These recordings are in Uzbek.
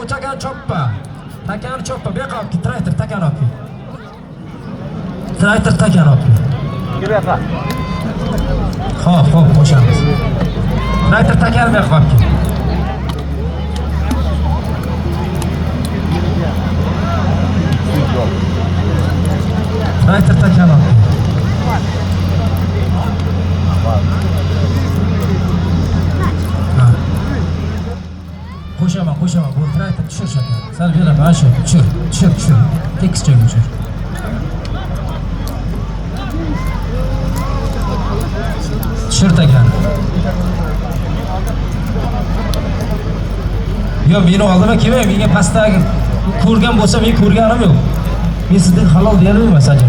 Uçakan choppa. Takan choppa. Bu yoqqa olib traktor takan olib. Traktor takan olib. Kelaqa. Xo'p, qo'shamiz. Traktor takan bu yoqqa olib. Traktor takan olib. Qo'shaman. Bu traktor tushir shaka. Sal beraman, ana shu. Tushir. Tekis joyga tushir. Tushir takan. Yo, meni oldima kelmang. Menga pastdagi ko'rgan bo'lsa, men ko'rganim yo'q. Men sizga halol deyolmayman sajil.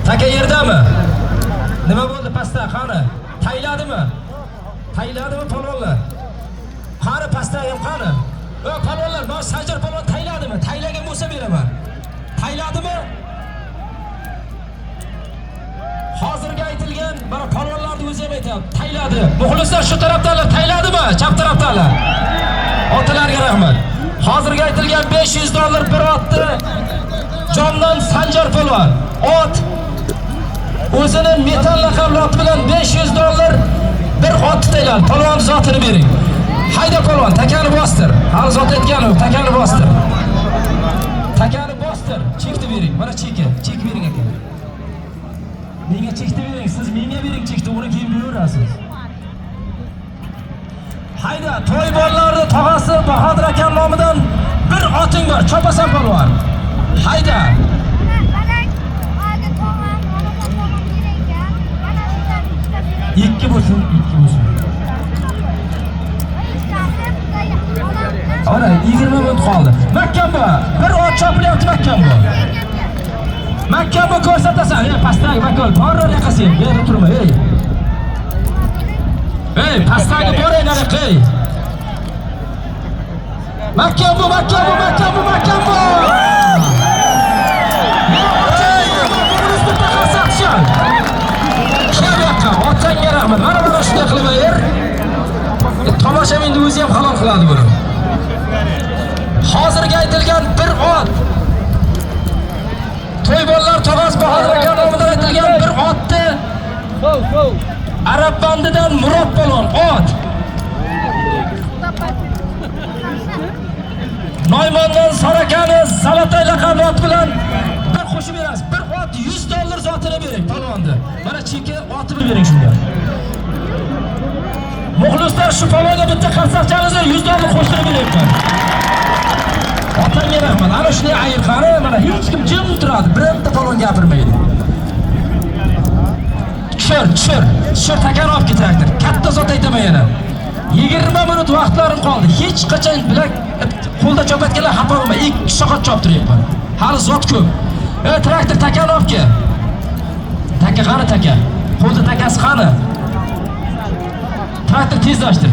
Taka yerdami? Nima bo'ldi pastda? Qani? Tayladimi polvonlar? Qani pastdagi qani? O polvonlar, men Sajir polvon tayladimi? Taylagan bo'lsa beraman. Tayladimi? Hozirga aytilgan mana polvonlarning o'zi ham aytadi. Tayladi. Muxlislar shu tarafdalar tayladimi? Chap tarafdalar. Otalarga rahmat. Hozirga aytilgan $500 bir otni Jondan Sanjar polvon. Ot o'zining metal laqabli ot bilan $500 bir ot tayladi. Polvon zotini bering. Hayda polvon, takani bostir. Hali zot aytganim, takani bostir. Chekni bering. Mana chek bering aka. Menga chekni bering, siz menga bering chekni, uni keyin beraverasiz. Hayda, to'y bolalarning tog'asi Bahodir aka nomidan bir oting bor, chopasan polvon. Hayda. İki bo'lsin. Ana 20 minut qoldi. Makkambo, bir ot chopilyapti Makkambo. Makkambo ko'rsatasan. Pastdagi makol, borlar yaqasi, yerda turma, Ey, pastdagi boring nariqa. Makkambo. Otanga rahmat. Mana shunday qilib ber. Tomoshabinni o'zi ham halol qiladi buni. Hozirga aytilgan bir ot. To'y bolalar tog'asi Bahodir aka nomidan aytilgan bir otni Arab bandidan Murod polvon ot. Noymondan Sarakani Salatay laqabli ot bilan bir qo'shib berasiz. Bir ot $100 zotini bering polvonni. Mana cheki otini bering shunda. Muxlislar shu polvonga bitta qarsaqchanizni $100 qo'shtirib beryapman. Otanga rahmat. Ana shunday ayirqani, mana hech kim jim turadi. Bironta polvon gapirmaydi. Tushir takan olib ketrakdir. Katta zot aytaman yana. 20 minut vaqtlarim qoldi. Hech qachon bilak qo'lda chopatganlar xafa bo'lma. 2 soat choptiryapman. Hali zot ko'p. Traktor takan olib kel. Taka qani taka? Qo'lda takasi qani? Traktor tezlashtir.